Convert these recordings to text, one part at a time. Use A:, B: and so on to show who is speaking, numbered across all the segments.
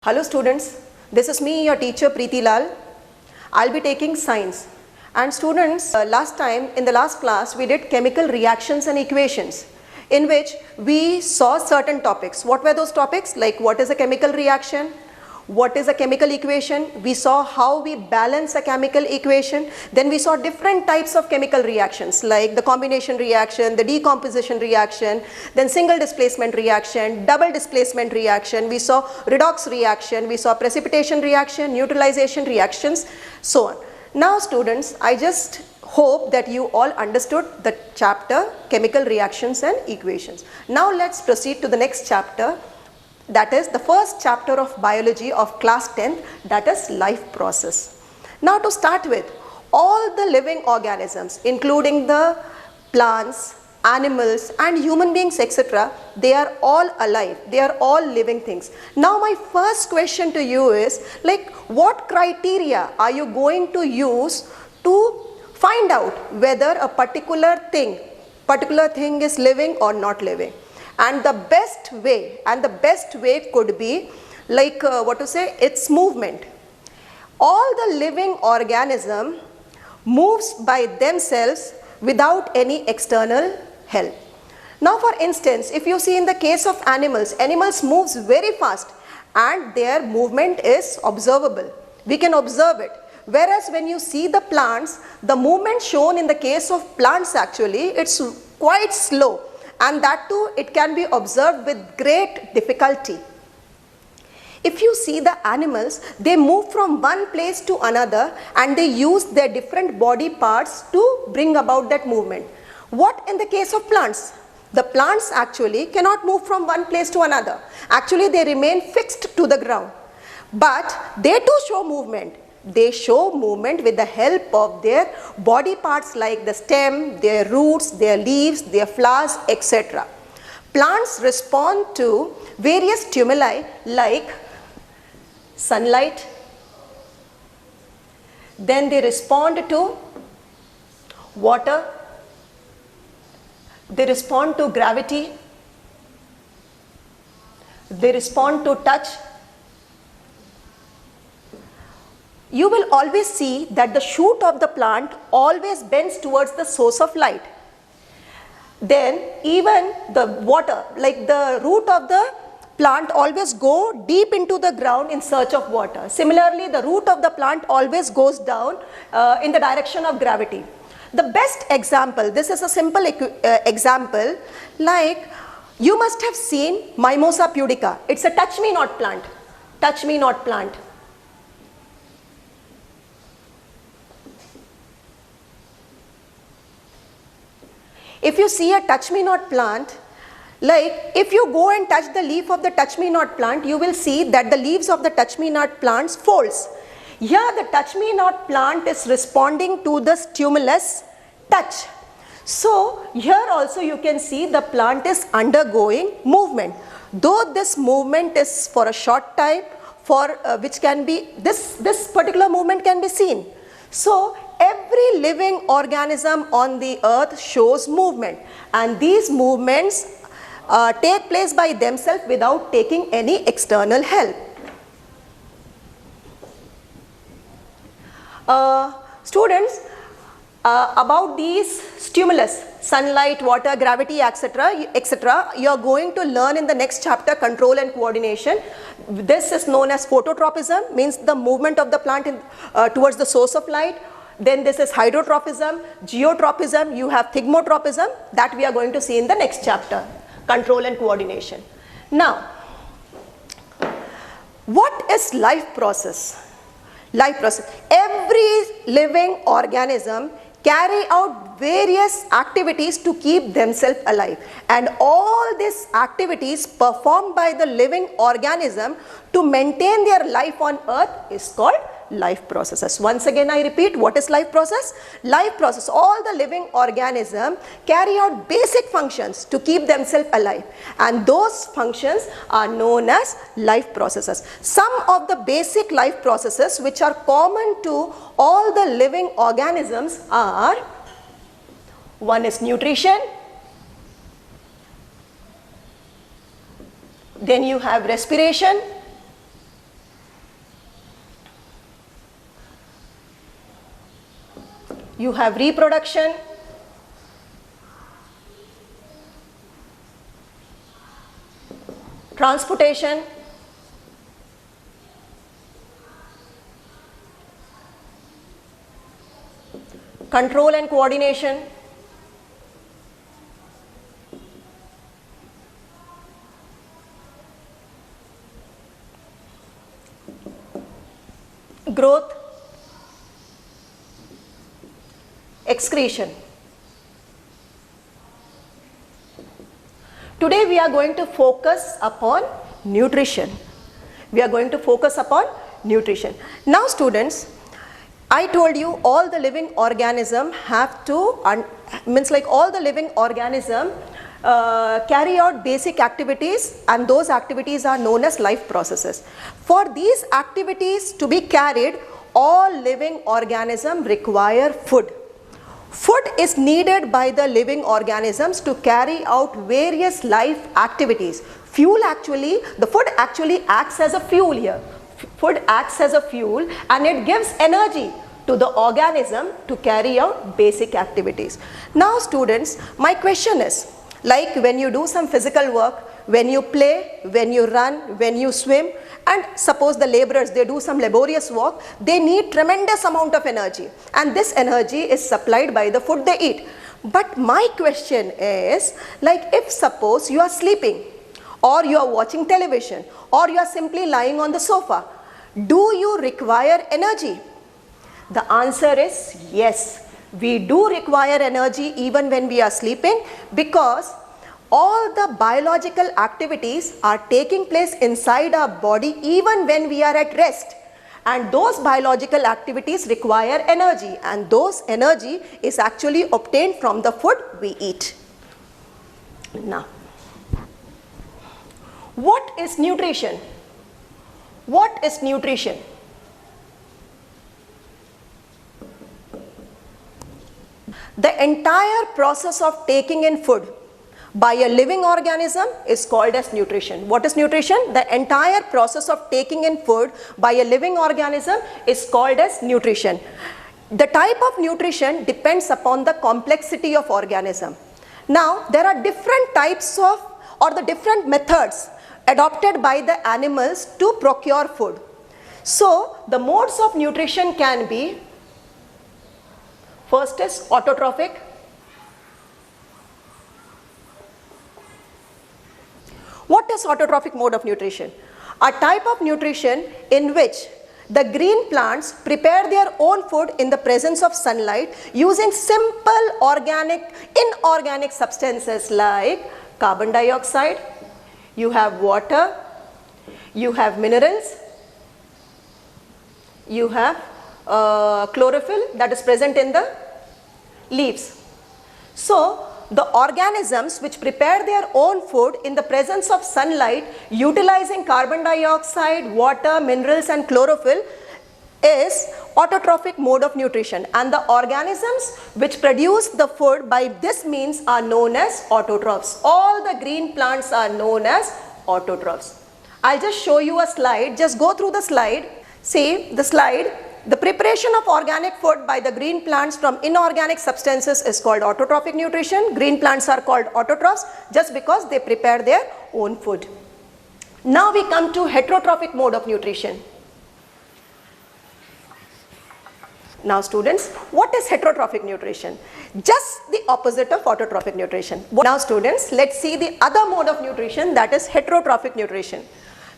A: Hello students, this is me, your teacher Preeti Lal. I'll be taking science. And students, last time in the last class we did chemical reactions and equations, in which we saw certain topics. What were those topics? Like what is a chemical reaction? What is a chemical equation? We saw how we balance a chemical equation. Then we saw different types of chemical reactions like the combination reaction, the decomposition reaction, then single displacement reaction, double displacement reaction. We saw redox reaction, we saw precipitation reaction, neutralization reactions, so on. Now students, I just hope that you all understood the chapter chemical reactions and equations. Now let's proceed to the next chapter. That is the first chapter of biology of class 10th, that is life process. Now to start with, all the living organisms including the plants, animals and human beings etc., they are all alive, they are all living things. Now my first question to you is like what criteria are you going to use to find out whether a particular thing is living or not living? And the best way could be like its movement. All the living organism moves by themselves without any external help. Now for instance, if you see in the case of animals moves very fast and their movement is observable. We can observe it. Whereas when you see the plants, the movement shown in the case of plants actually, it's quite slow. And that too, it can be observed with great difficulty. If you see the animals, they move from one place to another and they use their different body parts to bring about that movement. What in the case of plants? The plants actually cannot move from one place to another. Actually, they remain fixed to the ground. But they too show movement. They show movement with the help of their body parts like the stem, their roots, their leaves, their flowers, etc. Plants respond to various stimuli like sunlight. Then they respond to water. They respond to gravity. They respond to touch. You will always see that the shoot of the plant always bends towards the source of light. Then even the water, like the root of the plant always go deep into the ground in search of water. Similarly, the root of the plant always goes down in the direction of gravity. The best example, this is a simple example, like you must have seen Mimosa pudica. It's a touch-me-not plant. Touch-me-not plant. If you see a touch-me-not plant, like if you go and touch the leaf of the touch-me-not plant, you will see that the leaves of the touch-me-not plants folds. Here the touch-me-not plant is responding to the stimulus touch. So here also you can see the plant is undergoing movement. Though this movement is for a short time, for which can be, this particular movement can be seen. So every living organism on the earth shows movement, and these movements take place by themselves without taking any external help. Students, about these stimulus, sunlight, water, gravity, etc., you are going to learn in the next chapter, control and coordination. This is known as phototropism, means the movement of the plant towards the source of light. Then this is hydrotropism, geotropism, you have thigmotropism, that we are going to see in the next chapter, control and coordination. Now, what is life process? Life process. Every living organism carry out various activities to keep themselves alive, and all these activities performed by the living organism to maintain their life on earth is called life processes. Once again I repeat, what is life process? Life process, all the living organism carry out basic functions to keep themselves alive, and those functions are known as life processes. Some of the basic life processes which are common to all the living organisms are, one is nutrition, then you have respiration, you have reproduction, transportation, control and coordination, growth, excretion. Today we are going to focus upon nutrition. We are going to focus upon nutrition. Now students, I told you all the living organism have to, all the living organism carry out basic activities, and those activities are known as life processes. For these activities to be carried, all living organisms require food. Food is needed by the living organisms to carry out various life activities. The food actually acts as a fuel here. Food acts as a fuel and it gives energy to the organism to carry out basic activities. Now students, my question is, like when you do some physical work, when you play, when you run, when you swim, and suppose the laborers, they do some laborious work, they need tremendous amount of energy, and this energy is supplied by the food they eat. But my question is, like if suppose you are sleeping, or you are watching television, or you are simply lying on the sofa, do you require energy? The answer is yes. We do require energy even when we are sleeping, because all the biological activities are taking place inside our body even when we are at rest, and those biological activities require energy, and those energy is actually obtained from the food we eat. Now, what is nutrition? What is nutrition? The entire process of taking in food by a living organism is called as nutrition. What is nutrition? The entire process of taking in food by a living organism is called as nutrition. The type of nutrition depends upon the complexity of organism. Now, there are different types of, or the different methods adopted by the animals to procure food. So, the modes of nutrition can be, first is autotrophic. What is autotrophic mode of nutrition? A type of nutrition in which the green plants prepare their own food in the presence of sunlight using simple inorganic substances like carbon dioxide, you have water, you have minerals, you have chlorophyll that is present in the leaves. So, the organisms which prepare their own food in the presence of sunlight utilizing carbon dioxide, water, minerals and chlorophyll is autotrophic mode of nutrition, and the organisms which produce the food by this means are known as autotrophs. All the green plants are known as autotrophs. I'll just show you a slide. Just go through the slide. See the slide. The preparation of organic food by the green plants from inorganic substances is called autotrophic nutrition. Green plants are called autotrophs just because they prepare their own food. Now we come to heterotrophic mode of nutrition. Now students, what is heterotrophic nutrition? Just the opposite of autotrophic nutrition. Now students, let's see the other mode of nutrition, that is heterotrophic nutrition.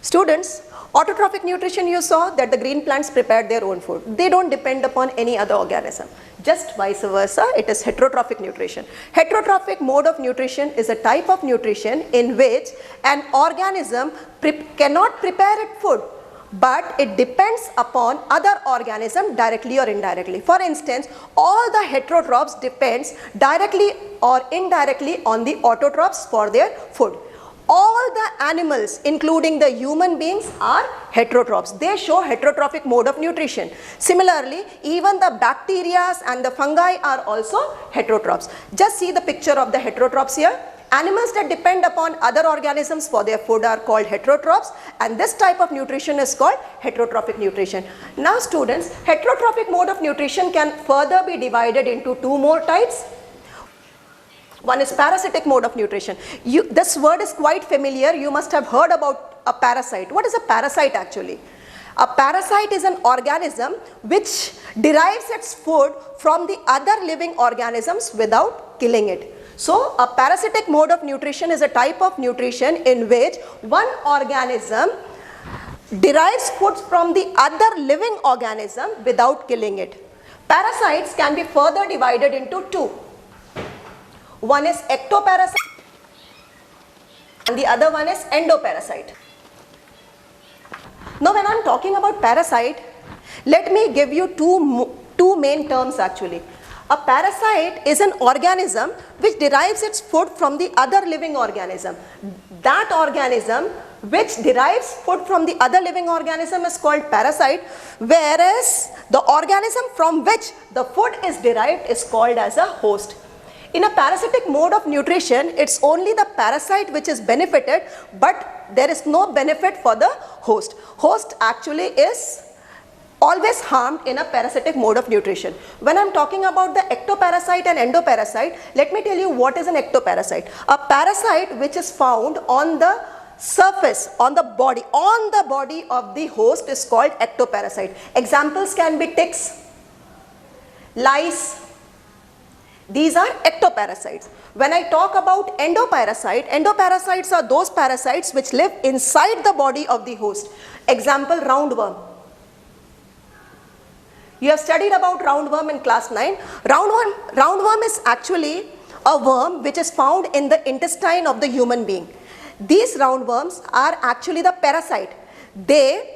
A: Students, autotrophic nutrition, you saw that the green plants prepared their own food. They don't depend upon any other organism. Just vice versa, it is heterotrophic nutrition. Heterotrophic mode of nutrition is a type of nutrition in which an organism cannot prepare its food, but it depends upon other organisms directly or indirectly. For instance, all the heterotrophs depends directly or indirectly on the autotrophs for their food. All the animals, including the human beings, are heterotrophs. They show heterotrophic mode of nutrition. Similarly, even the bacteria and the fungi are also heterotrophs. Just see the picture of the heterotrophs here. Animals that depend upon other organisms for their food are called heterotrophs, and this type of nutrition is called heterotrophic nutrition. Now students, heterotrophic mode of nutrition can further be divided into two more types. One is parasitic mode of nutrition. This word is quite familiar. You must have heard about a parasite. What is a parasite actually? A parasite is an organism which derives its food from the other living organisms without killing it. So a parasitic mode of nutrition is a type of nutrition in which one organism derives food from the other living organism without killing it. Parasites can be further divided into two. One is ectoparasite and the other one is endoparasite. Now when I am talking about parasite, let me give you two main terms actually. A parasite is an organism which derives its food from the other living organism. That organism which derives food from the other living organism is called parasite, whereas the organism from which the food is derived is called as a host. In a parasitic mode of nutrition, it's only the parasite which is benefited, but there is no benefit for the host. Host actually is always harmed in a parasitic mode of nutrition. When I'm talking about the ectoparasite and endoparasite, let me tell you what is an ectoparasite. A parasite which is found on the surface, on the body of the host is called ectoparasite. Examples can be ticks, lice. These are ectoparasites. When I talk about endoparasites are those parasites which live inside the body of the host. Example, roundworm. You have studied about roundworm in class 9. Roundworm is actually a worm which is found in the intestine of the human being. These roundworms are actually the parasite. They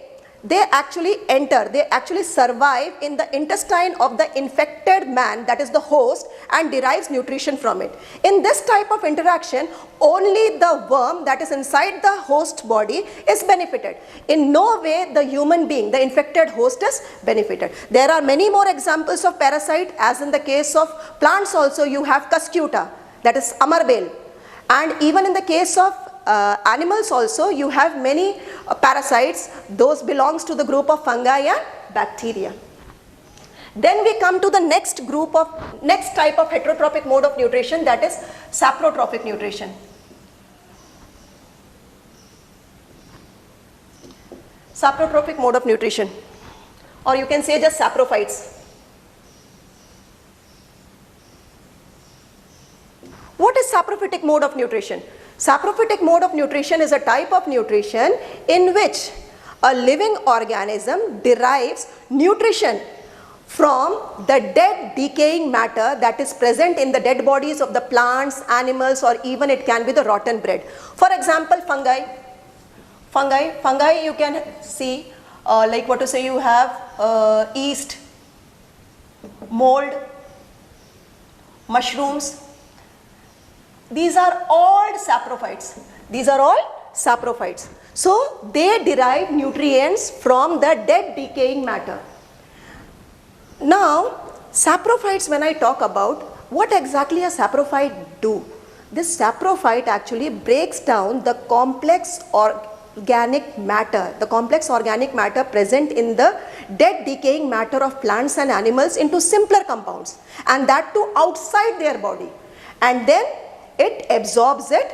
A: actually survive in the intestine of the infected man, that is the host, and derives nutrition from it. In this type of interaction, only the worm that is inside the host body is benefited. In no way the human being, the infected host, is benefited. There are many more examples of parasite, as in the case of plants also you have cuscuta, that is amarbel, and even in the case of animals also you have many parasites. Those belongs to the group of fungi and bacteria. Then we come to the next type of heterotrophic mode of nutrition, that is saprotrophic nutrition. Saprotrophic mode of nutrition, or you can say just saprophytes. What is saprophytic mode of nutrition? Saprophytic mode of nutrition is a type of nutrition in which a living organism derives nutrition from the dead decaying matter that is present in the dead bodies of the plants, animals, or even it can be the rotten bread. For example, fungi you can see you have yeast, mold, mushrooms. These are all saprophytes. So they derive nutrients from the dead decaying matter. Now, saprophytes, when I talk about, what exactly a saprophyte do? This saprophyte actually breaks down the complex organic matter present in the dead decaying matter of plants and animals into simpler compounds, and that too outside their body, and then it absorbs it.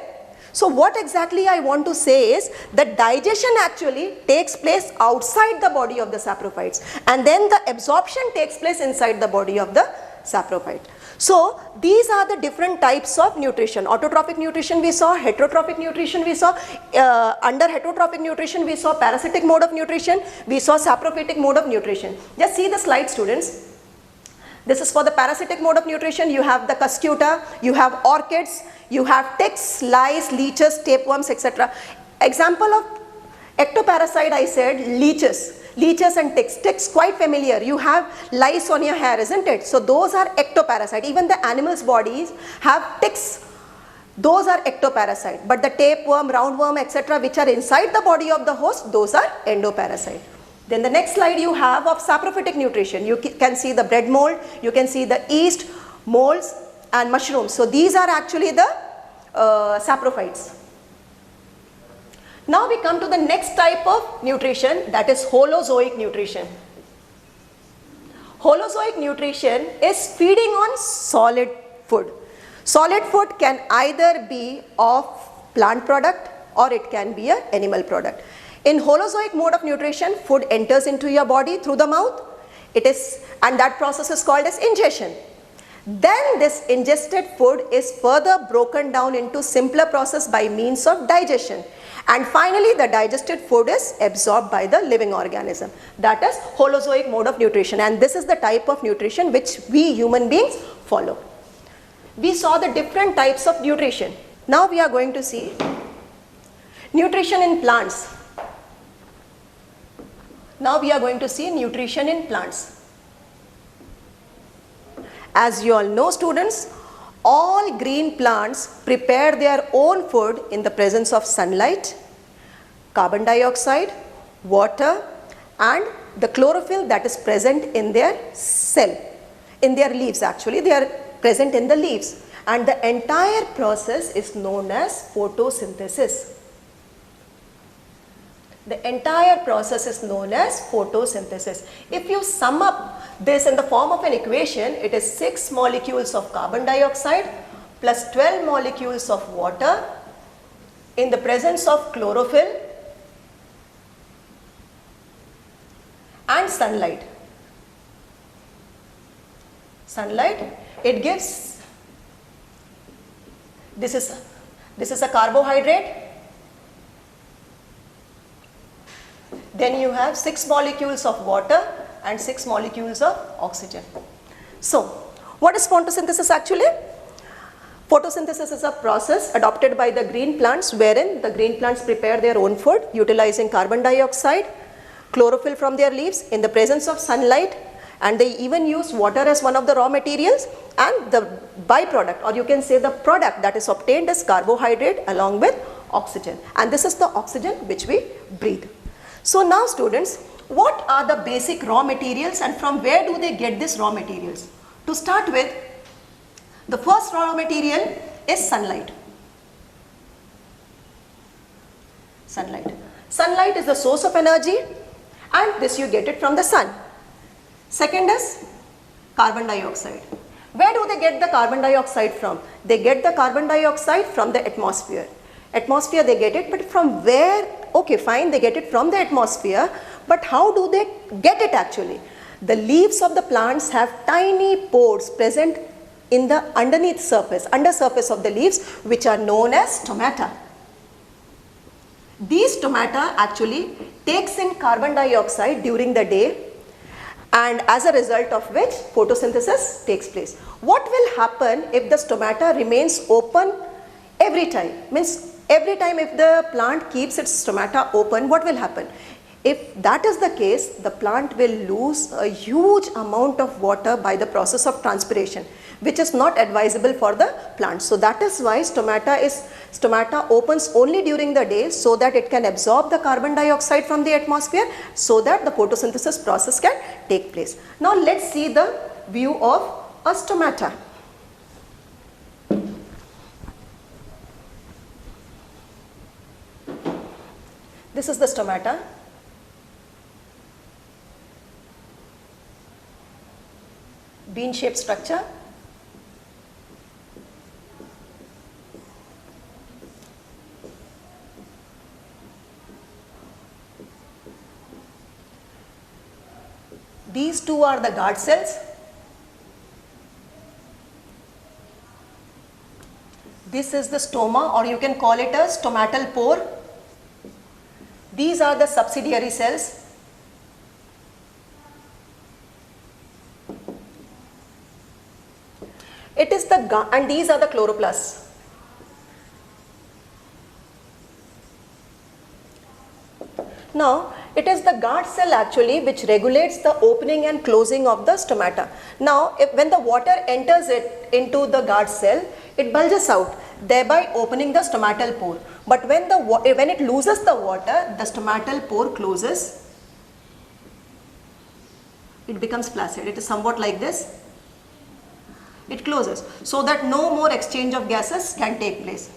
A: So what exactly I want to say is that digestion actually takes place outside the body of the saprophytes, and then the absorption takes place inside the body of the saprophyte. So these are the different types of nutrition. Autotrophic nutrition we saw, heterotrophic nutrition we saw, under heterotrophic nutrition we saw parasitic mode of nutrition, we saw saprophytic mode of nutrition. Just see the slide, students. This is for the parasitic mode of nutrition. You have the cuscuta, you have orchids, you have ticks, lice, leeches, tapeworms, etc. Example of ectoparasite, I said leeches and ticks. Ticks quite familiar. You have lice on your hair, isn't it? So those are ectoparasite. Even the animals' bodies have ticks. Those are ectoparasite. But the tapeworm, roundworm, etc., which are inside the body of the host, those are endoparasite. Then the next slide you have of saprophytic nutrition. You can see the bread mold, you can see the yeast, molds and mushrooms. So these are actually the saprophytes. Now we come to the next type of nutrition, that is holozoic nutrition. Holozoic nutrition is feeding on solid food. Solid food can either be of plant product or it can be an animal product. In holozoic mode of nutrition, food enters into your body through the mouth. And that process is called as ingestion. Then this ingested food is further broken down into simpler process by means of digestion. And finally, the digested food is absorbed by the living organism. That is holozoic mode of nutrition, and this is the type of nutrition which we human beings follow. We saw the different types of nutrition. Now we are going to see nutrition in plants. Now we are going to see nutrition in plants. As you all know, students, all green plants prepare their own food in the presence of sunlight, carbon dioxide, water, and the chlorophyll that is present in their cell, in their leaves actually. They are present in the leaves, and the entire process is known as photosynthesis. The entire process is known as photosynthesis. If you sum up this in the form of an equation, it is 6 molecules of carbon dioxide plus 12 molecules of water in the presence of chlorophyll and sunlight. Sunlight, it gives, this is a carbohydrate. Then you have 6 molecules of water and 6 molecules of oxygen. So, what is photosynthesis actually? Photosynthesis is a process adopted by the green plants wherein the green plants prepare their own food utilizing carbon dioxide, chlorophyll from their leaves in the presence of sunlight, and they even use water as one of the raw materials, and the byproduct, or you can say the product that is obtained, is carbohydrate along with oxygen, and this is the oxygen which we breathe. So now students, what are the basic raw materials and from where do they get these raw materials? To start with, the first raw material is sunlight. Sunlight. Sunlight is the source of energy, and this you get it from the sun. Second is carbon dioxide. Where do they get the carbon dioxide from? They get the carbon dioxide from the atmosphere. Atmosphere they get it, but from where? Okay, fine, they get it from the atmosphere, but how do they get it actually? The leaves of the plants have tiny pores present in the underneath surface, under surface of the leaves, which are known as stomata. These stomata actually takes in carbon dioxide during the day, and as a result of which photosynthesis takes place. What will happen if the stomata remains open every time? Means every time if the plant keeps its stomata open, what will happen? If that is the case, the plant will lose a huge amount of water by the process of transpiration, which is not advisable for the plant. So that is why stomata opens only during the day, so that it can absorb the carbon dioxide from the atmosphere, so that the photosynthesis process can take place. Now let's see the view of a stomata. This is the stomata. Bean-shaped structure. These two are the guard cells. This is the stoma, or you can call it a stomatal pore. These are the subsidiary cells. It is the and these are the chloroplasts. Now, it is the guard cell actually which regulates the opening and closing of the stomata. Now, when the water enters it into the guard cell, it bulges out, thereby opening the stomatal pore. But when it loses the water, the stomatal pore closes. It becomes flaccid. It is somewhat like this. It closes so that no more exchange of gases can take place.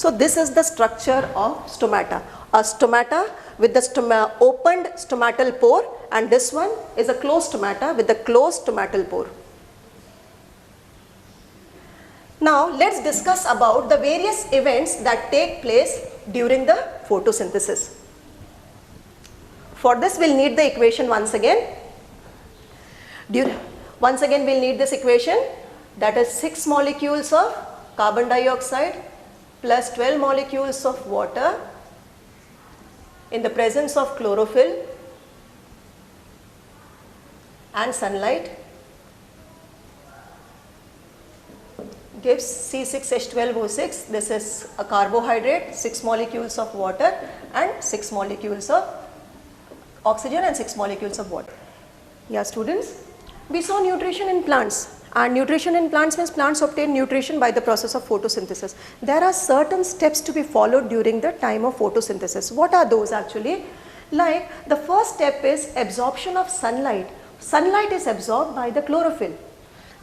A: So this is the structure of stomata. A stomata with the opened stomatal pore, and this one is a closed stomata with the closed stomatal pore. Now let's discuss about the various events that take place during the photosynthesis. For this we'll need the equation once again. Once again we'll need this equation, that is 6 molecules of carbon dioxide plus 12 molecules of water in the presence of chlorophyll and sunlight gives C6H12O6. This is a carbohydrate, 6 molecules of water and 6 molecules of oxygen and 6 molecules of water. Yeah, students, we saw nutrition in plants, and nutrition in plants means plants obtain nutrition by the process of photosynthesis. There are certain steps to be followed during the time of photosynthesis. What are those actually? Like the first step is absorption of sunlight. Sunlight is absorbed by the chlorophyll.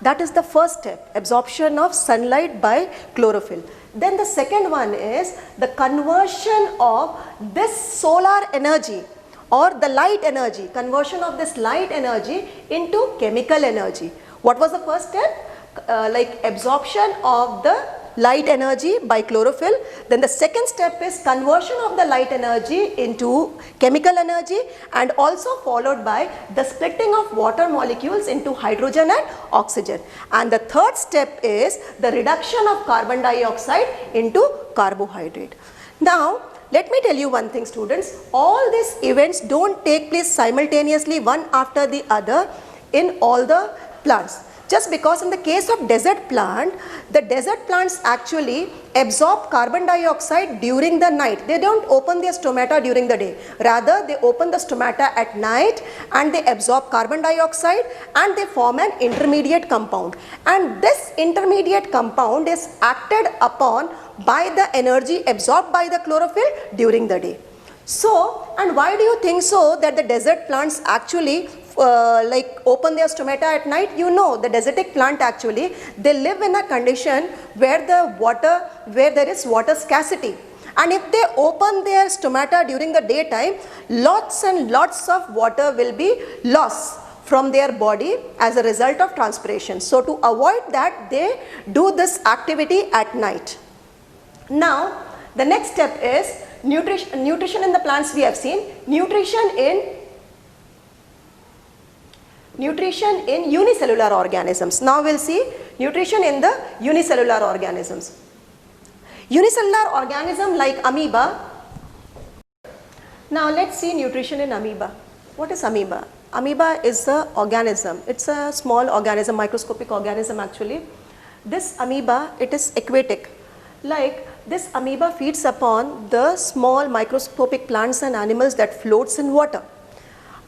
A: That is the first step, absorption of sunlight by chlorophyll. Then the second one is the conversion of this solar energy or the light energy, conversion of this light energy into chemical energy. What was the first step? Like absorption of the light energy by chlorophyll. Then the second step is conversion of the light energy into chemical energy, and also followed by the splitting of water molecules into hydrogen and oxygen. And the third step is the reduction of carbon dioxide into carbohydrate. Now let me tell you one thing, students, all these events don't take place simultaneously one after the other in all the plants. Just because in the case of desert plant, the desert plants actually absorb carbon dioxide during the night. They don't open their stomata during the day. Rather, they open the stomata at night and they absorb carbon dioxide and they form an intermediate compound. And this intermediate compound is acted upon by the energy absorbed by the chlorophyll during the day. So, and why do you think so that the desert plants actually like open their stomata at night? You know, the desertic plant actually, they live in a condition where there is water scarcity. And if they open their stomata during the daytime, lots and lots of water will be lost from their body as a result of transpiration. So to avoid that, they do this activity at night. Now the next step is nutrition in the plants. We have seen nutrition in unicellular organisms. Now we'll see nutrition in the unicellular organisms. Unicellular organism like amoeba. Now let's see nutrition in amoeba. What is amoeba? Amoeba is an organism. It's a small organism, microscopic organism actually. This amoeba, it is aquatic. Like this amoeba feeds upon the small microscopic plants and animals that floats in water.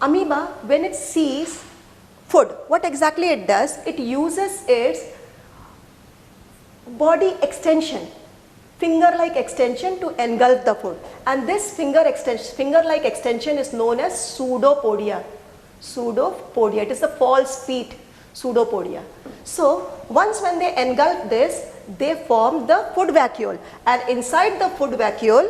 A: Amoeba, when it sees food, what exactly it does? It uses its body extension, finger-like extension, to engulf the food. And this finger-like extension is known as pseudopodia. Pseudopodia, it is the false feet, pseudopodia. So once when they engulf this, they form the food vacuole, and inside the food vacuole,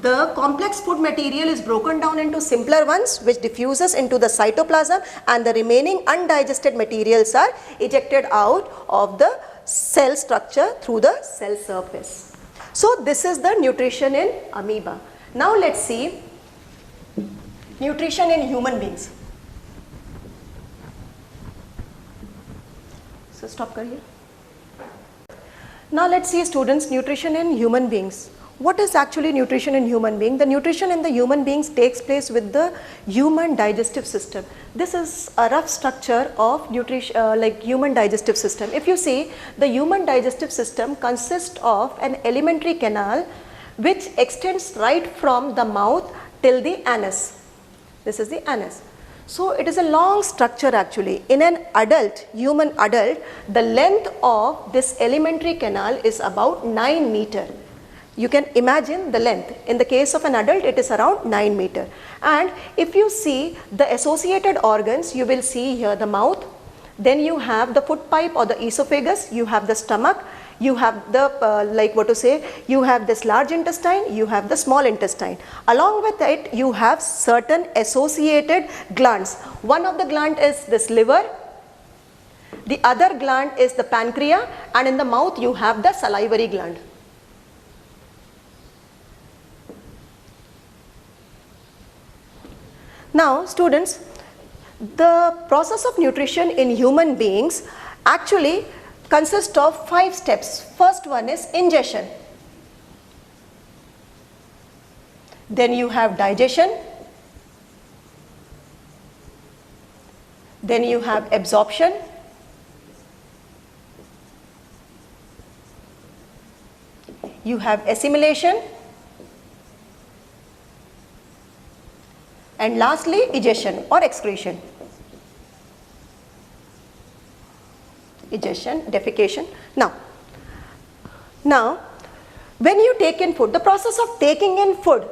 A: the complex food material is broken down into simpler ones which diffuses into the cytoplasm, and the remaining undigested materials are ejected out of the cell structure through the cell surface. So this is the nutrition in amoeba. Now let's see nutrition in human beings. So stop kariye. Now let's see, students, nutrition in human beings. What is actually nutrition in human being? The nutrition in the human beings takes place with the human digestive system. This is a rough structure of nutrition, like human digestive system. If you see, the human digestive system consists of an alimentary canal which extends right from the mouth till the anus. This is the anus. So it is a long structure actually. In an adult, human adult, the length of this alimentary canal is about 9 meters. You can imagine the length. In the case of an adult, it is around 9 meters. And if you see the associated organs, you will see here the mouth, then you have the food pipe or the esophagus, you have the stomach. You have the, you have this large intestine, you have the small intestine. Along with it, you have certain associated glands. One of the gland is this liver, the other gland is the pancreas, and in the mouth you have the salivary gland. Now students, the process of nutrition in human beings actually consists of 5 steps. First one is ingestion. Then you have digestion. Then you have absorption. You have assimilation. And lastly, egestion or excretion. Egestion, defecation. Now, when you take in food, the process of taking in food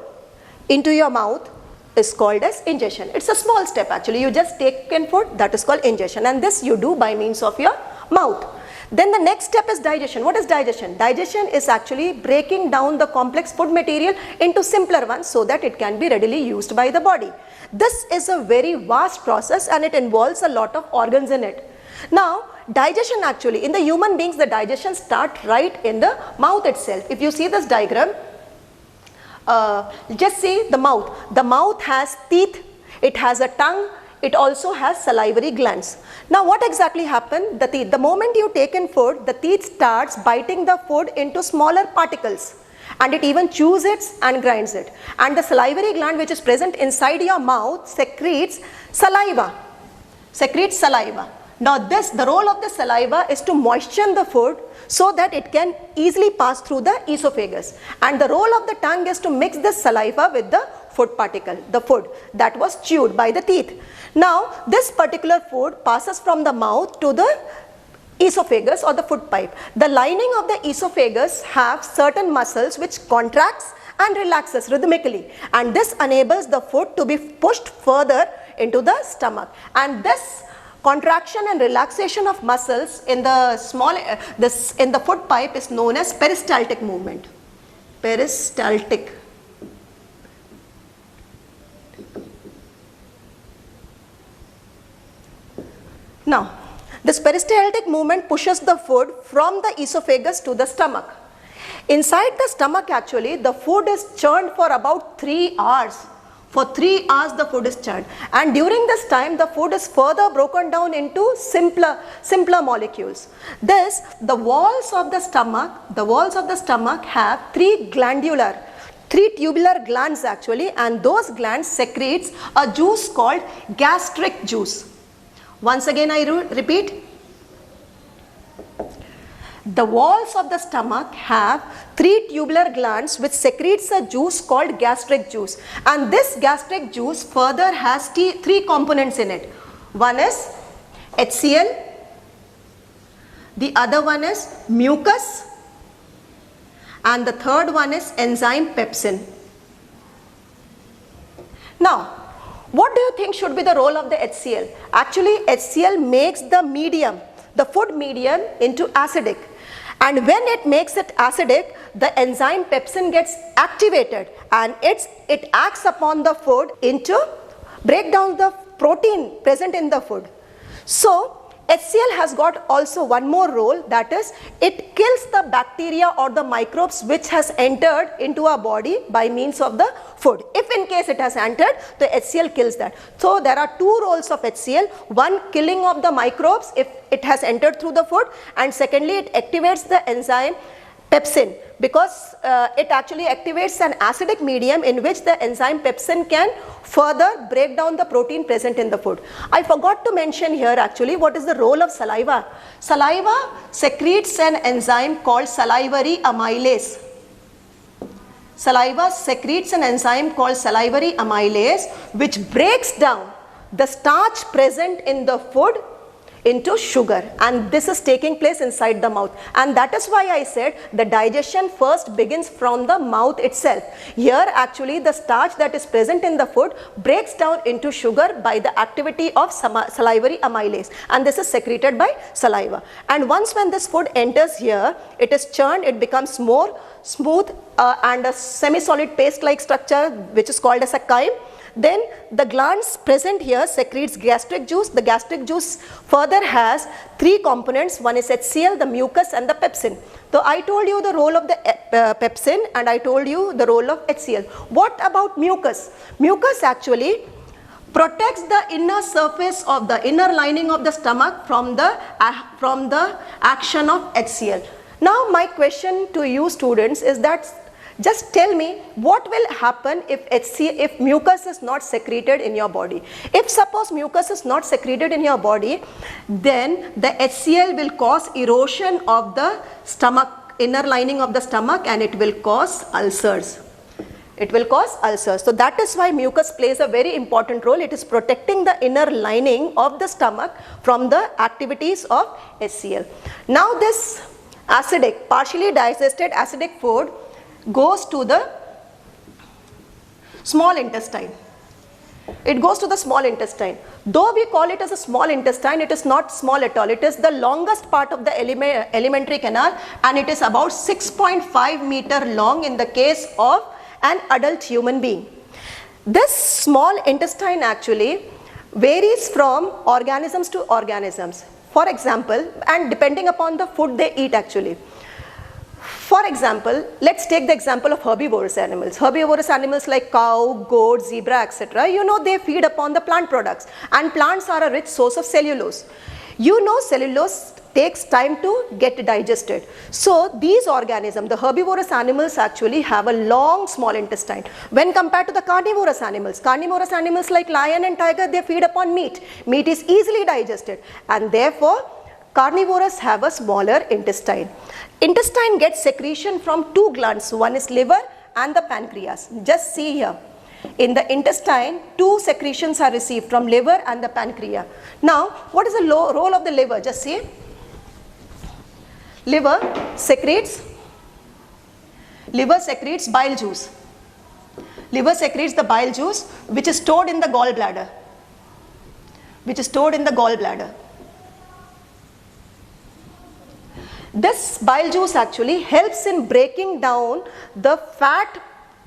A: into your mouth is called as ingestion. It's a small step actually. You just take in food, that is called ingestion, and this you do by means of your mouth. Then the next step is digestion. What is digestion? Digestion is actually breaking down the complex food material into simpler ones so that it can be readily used by the body. This is a very vast process and it involves a lot of organs in it. Now, digestion actually, in the human beings, the digestion starts right in the mouth itself. If you see this diagram, just see the mouth. The mouth has teeth, it has a tongue, it also has salivary glands. Now what exactly happened? The teeth, the moment you take in food, the teeth starts biting the food into smaller particles, and it even chews it and grinds it. And the salivary gland which is present inside your mouth secretes saliva. Now the role of the saliva is to moisten the food so that it can easily pass through the esophagus. And the role of the tongue is to mix the saliva with the food particle, the food that was chewed by the teeth. Now this particular food passes from the mouth to the esophagus or the food pipe. The lining of the esophagus have certain muscles which contracts and relaxes rhythmically, and this enables the food to be pushed further into the stomach. And this contraction and relaxation of muscles in the in the food pipe is known as peristaltic movement. Peristaltic. Now, this peristaltic movement pushes the food from the esophagus to the stomach. Inside the stomach actually, the food is churned for about 3 hours. For 3 hours the food is churned, and during this time the food is further broken down into simpler molecules. The walls of the stomach have 3 tubular glands actually, and those glands secretes a juice called gastric juice. Once again I repeat, the walls of the stomach have 3 tubular glands which secretes a juice called gastric juice, and this gastric juice further has 3 components in it. One is HCl, the other one is mucus, and the third one is enzyme pepsin. Now, what do you think should be the role of the HCl? Actually, HCl makes the food medium into acidic. And when it makes it acidic, the enzyme pepsin gets activated and it acts upon the food to break down the protein present in the food. So, HCl has got also one more role, that is it kills the bacteria or the microbes which has entered into our body by means of the food. If in case it has entered, the HCl kills that. So there are 2 roles of HCl, one killing of the microbes if it has entered through the food, and secondly it activates the enzyme pepsin because it actually activates an acidic medium in which the enzyme pepsin can further break down the protein present in the food. I forgot to mention here actually what is the role of saliva. Saliva secretes an enzyme called salivary amylase. Saliva secretes an enzyme called salivary amylase which breaks down the starch present in the food into sugar, and this is taking place inside the mouth, and that is why I said the digestion first begins from the mouth itself. Here actually the starch that is present in the food breaks down into sugar by the activity of salivary amylase, and this is secreted by saliva. And once when this food enters here, it is churned, it becomes more smooth and a semi-solid paste-like structure which is called as a chyme. Then the glands present here secretes gastric juice. The gastric juice further has three components. One is HCl, the mucus and the pepsin. So I told you the role of the pepsin and I told you the role of HCl. What about mucus? Mucus actually protects the inner surface of the inner lining of the stomach from the action of HCl. Now my question to you students is that just tell me what will happen if mucus is not secreted in your body. If suppose mucus is not secreted in your body, then the HCl will cause erosion of the stomach, inner lining of the stomach, and it will cause ulcers. It will cause ulcers. So that is why mucus plays a very important role. It is protecting the inner lining of the stomach from the activities of HCl. Now this acidic, partially digested acidic food goes to the small intestine. It goes to the small intestine. Though we call it as a small intestine, it is not small at all. It is the longest part of the alimentary canal, and it is about 6.5 meter long in the case of an adult human being. This small intestine actually varies from organisms to organisms. For example, and depending upon the food they eat actually. For example, let's take the example of herbivorous animals. Herbivorous animals like cow, goat, zebra, etc. You know they feed upon the plant products, and plants are a rich source of cellulose. You know cellulose takes time to get digested. So these organisms, the herbivorous animals actually have a long small intestine when compared to the carnivorous animals. Carnivorous animals like lion and tiger, they feed upon meat. Meat is easily digested, and therefore carnivores have a smaller intestine. Intestine gets secretion from two glands. One is liver and the pancreas. Just see here. In the intestine, two secretions are received from liver and the pancreas. Now, what is the role of the liver? Just see. Liver secretes bile juice. Liver secretes the bile juice which is stored in the gallbladder. This bile juice actually helps in breaking down the fat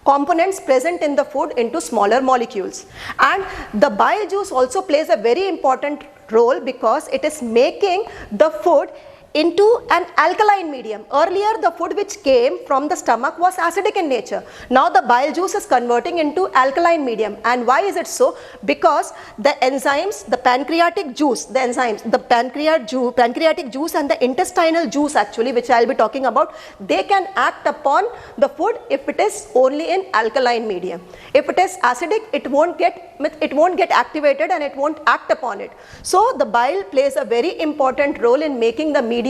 A: components present in the food into smaller molecules. And the bile juice also plays a very important role because it is making the food into an alkaline medium. Earlier the food which came from the stomach was acidic in nature. Now the bile juice is converting into alkaline medium. And why is it so? Because the enzymes, the pancreatic juice, the enzymes, the pancreatic juice and the intestinal juice actually, which I will be talking about, they can act upon the food if it is only in alkaline medium. If it is acidic, it won't get activated and it won't act upon it. So the bile plays a very important role in making the medium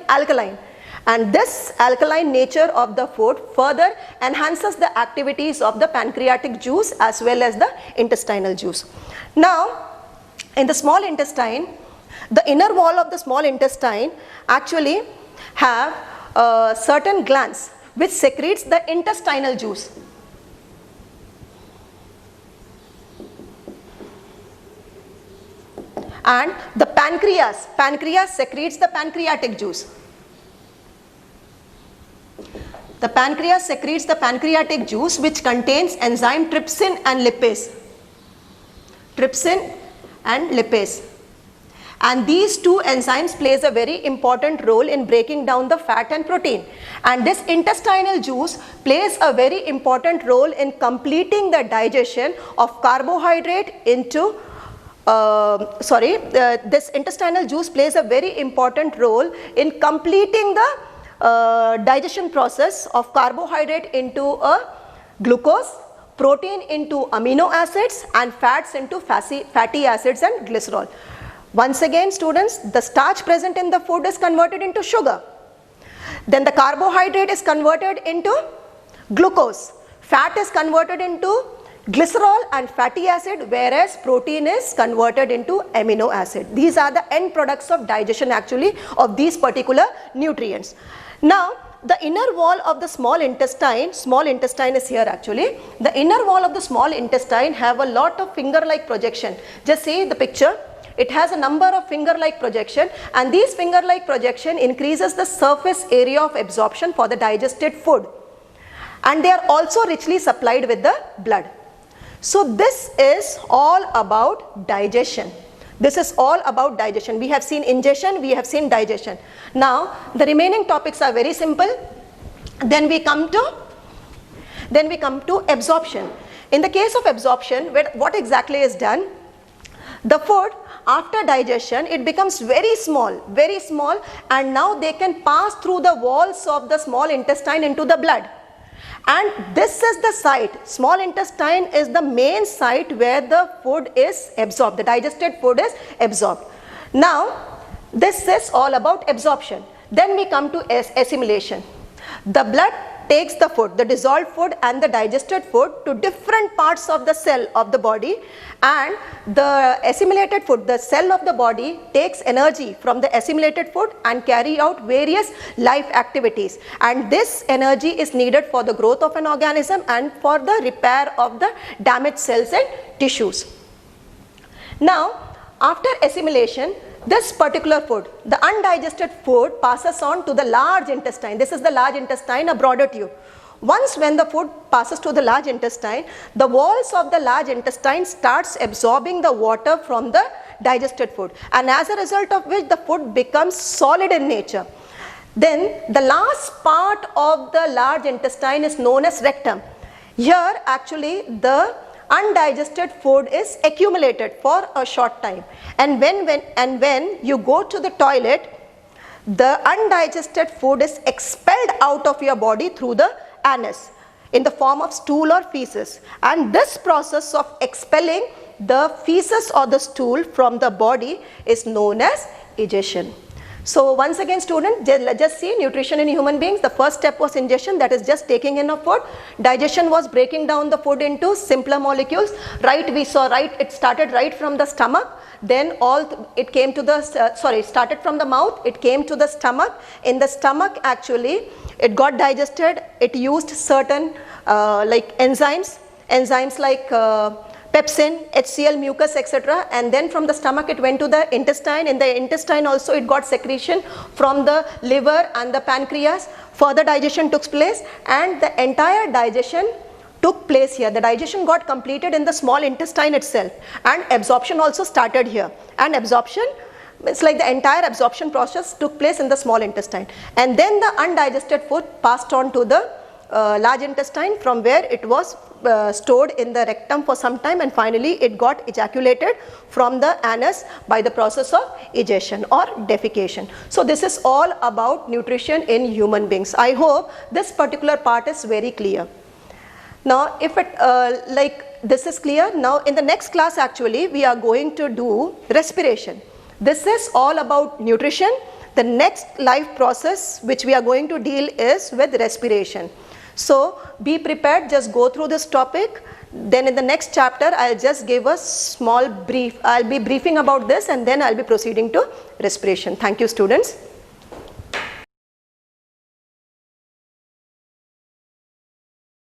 A: alkaline, and this alkaline nature of the food further enhances the activities of the pancreatic juice as well as the intestinal juice. Now in the small intestine, the inner wall of the small intestine actually have certain glands which secretes the intestinal juice. And the pancreas secretes the pancreatic juice. The pancreas secretes the pancreatic juice which contains enzyme trypsin and lipase. And these two enzymes plays a very important role in breaking down the fat and protein. And this intestinal juice plays a very important role in completing the digestion of carbohydrate into this intestinal juice plays a very important role in completing the digestion process of carbohydrate into a glucose, protein into amino acids, and fats into fatty acids and glycerol. Once again students, the starch present in the food is converted into sugar. Then the carbohydrate is converted into glucose. Fat is converted into glycerol and fatty acid, whereas protein is converted into amino acid. These are the end products of digestion actually of these particular nutrients. Now, the inner wall of the small intestine is here actually. The inner wall of the small intestine have a lot of finger-like projection. Just see the picture. It has a number of finger-like projection, and these finger-like projection increases the surface area of absorption for the digested food. And they are also richly supplied with the blood. So this is all about digestion. This is all about digestion. We have seen ingestion, we have seen digestion. Now the remaining topics are very simple. Then we come to absorption. In the case of absorption, what exactly is done? The food after digestion, it becomes very small, and now they can pass through the walls of the small intestine into the blood. And this is the site, small intestine is the main site where the food is absorbed, the digested food is absorbed. Now, this is all about absorption. Then we come to assimilation. The blood takes the food, the dissolved food and the digested food to different parts of the cell of the body, and the assimilated food, the cell of the body takes energy from the assimilated food and carry out various life activities, and this energy is needed for the growth of an organism and for the repair of the damaged cells and tissues. Now, after assimilation, this particular food, the undigested food, passes on to the large intestine. This is the large intestine, a broader tube. Once when the food passes to the large intestine, the walls of the large intestine starts absorbing the water from the digested food, and as a result of which the food becomes solid in nature. Then the last part of the large intestine is known as rectum. Here actually the undigested food is accumulated for a short time, and when you go to the toilet, the undigested food is expelled out of your body through the anus in the form of stool or feces, and this process of expelling the feces or the stool from the body is known as egestion. So once again student, just see nutrition in human beings. The first step was ingestion, that is just taking in of food. Digestion was breaking down the food into simpler molecules. We saw it started right from the stomach, then it came to the, started from the mouth, it came to the stomach. In the stomach actually, it got digested, it used certain like enzymes like pepsin, HCl, mucus, etc. And then from the stomach it went to the intestine. In the intestine also it got secretion from the liver and the pancreas. Further digestion took place, and the entire digestion took place here. The digestion got completed in the small intestine itself, and absorption also started here. And absorption, it's like the entire absorption process took place in the small intestine. And then the undigested food passed on to the large intestine, from where it was stored in the rectum for some time, and finally it got ejaculated from the anus by the process of egestion or defecation. So this is all about nutrition in human beings. I hope this particular part is very clear. Now if it this is clear, now in the next class actually we are going to do respiration. This is all about nutrition. The next life process which we are going to deal is with respiration. So be prepared, just go through this topic. Then in the next chapter I'll just give a small brief. I'll be briefing about this, and then I'll be proceeding to respiration. Thank you students.